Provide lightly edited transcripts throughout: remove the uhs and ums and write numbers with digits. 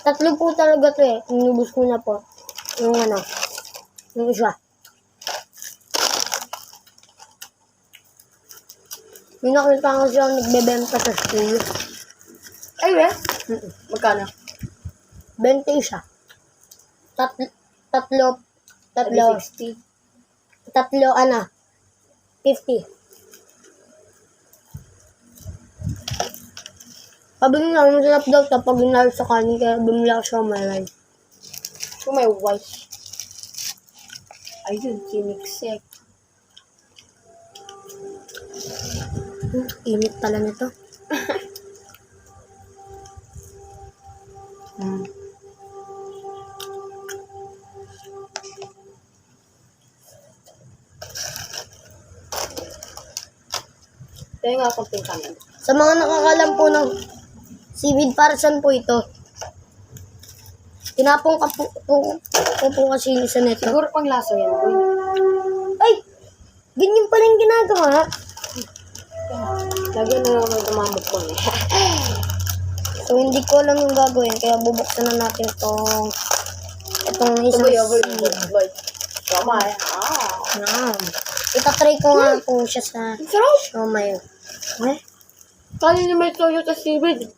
Tatlo po talaga to eh. Inubos ko na po. Yung ano. Yung isa. May nakita ko siya nagbebenta sa school. Ay, we? Magkano? 20 siya. Tatlo, 60. ano, 50. Sabi niya, masarap daw kapag ginalo sa kanin, kaya bumili ako siya may Kung may white. Ayun, siniksik. Init pala nito. Kaya nga akong tingkaman. Sa mga nakakalam po ng seaweed, para saan po ito? Tinapong ka po kasi yung isa nito. Siguro pang lasa yan, boy. Ay! Ganyan pala yung ginagawa. Lagyan na naman tumamok ko eh. So, hindi ko alam yung gagawin, kaya bubuksan na natin itong isang seaweed. Boy. Tama eh. Itatry ko nga po siya sa Sarap! siomay. Eh? Kaya niyo may toyo sa seaweed.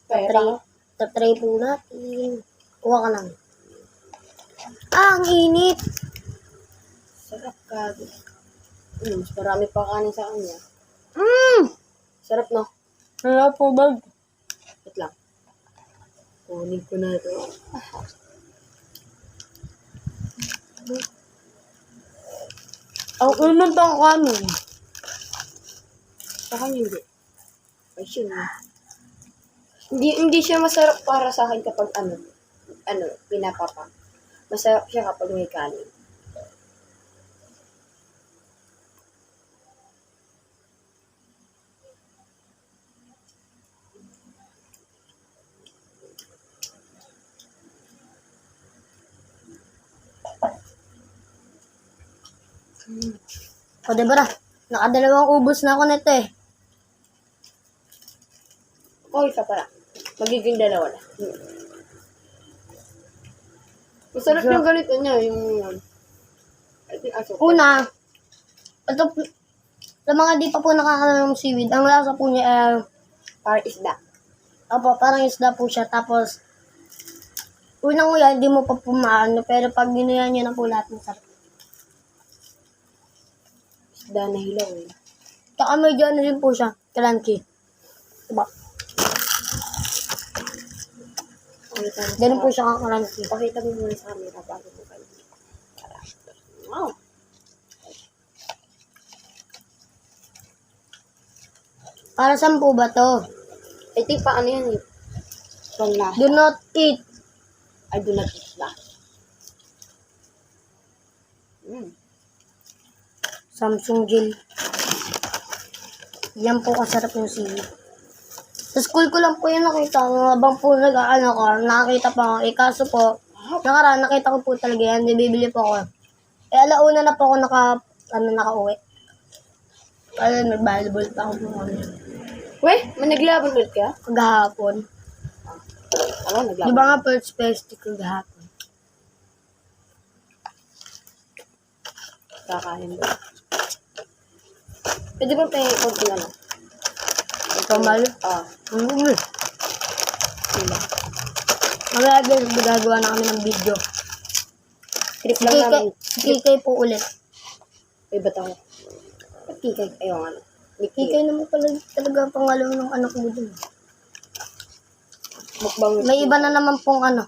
Pera. Itatry po natin. Kuha ka lang. Ang init! Sarap ka. Mas marami pa kanin sa kanya. Sarap, no? Sarap po ba? Wait lang. Kunin ko na ito. Ang unang pang kanin. Sa kanya hindi. Ay, yun. Hindi siya masarap para sa akin kapag pinapapa. Masarap siya kapag may kanin. O, diba na? Nakadalawang ubos na ako nito eh. O, isa pala. Magiging dalawa na. Masarap yung ganito niya. I think asukal. Una, ito, sa mga di pa po nakakalam ng seaweed, ang lasa po niya, Para isda. parang isda po siya. Tapos, unang uya, hindi mo pa pumaano, pero pag ginuyan niyo na po lahat ng sarap. Isda na hilaw eh. Tsaka medyo ano rin po siya, crunchy. Diba? Ganun po siya ka-crunchy. Pakita mo muna sa camera bago mo kayo. Wow. Para saan po ba to? I think pa ano yan eh. Pang lasa. Do not eat. I do not eat that. Samsung gel. Yan po kasarap yung seaweed. Sa school ko lang po yung nakita. Habang po nag-ano ko, nakakita pa ako. Kaso po, nakaraan nakita ko po talaga yan. Bibili po ako. Alauna na po ako nakauwi. Kaya nag-volleyball pa ako po kami. Weh, may naglabang ulit ka? Kagahapon. Ako, Di naglabang. ba nga first festival kagahapon? Kakain ba? Pwede ba tayo konting ano? Ikaw malo? Sila. Mamaya guys, gagawa na kami ng video. Trip lang namin. Si Kikay po ulit. Ay, ba't ako? Ba't kikay? Ayaw nga. Kikay naman talaga pangalaw ng anak mo dun. Mukbang. May iba na naman pong ano.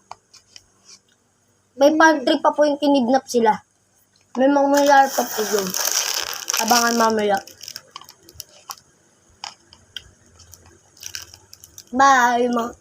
May farm trip pa po yung kinidnap sila. May mga mayar pa po yun. Abangan mamaya. Bye, mga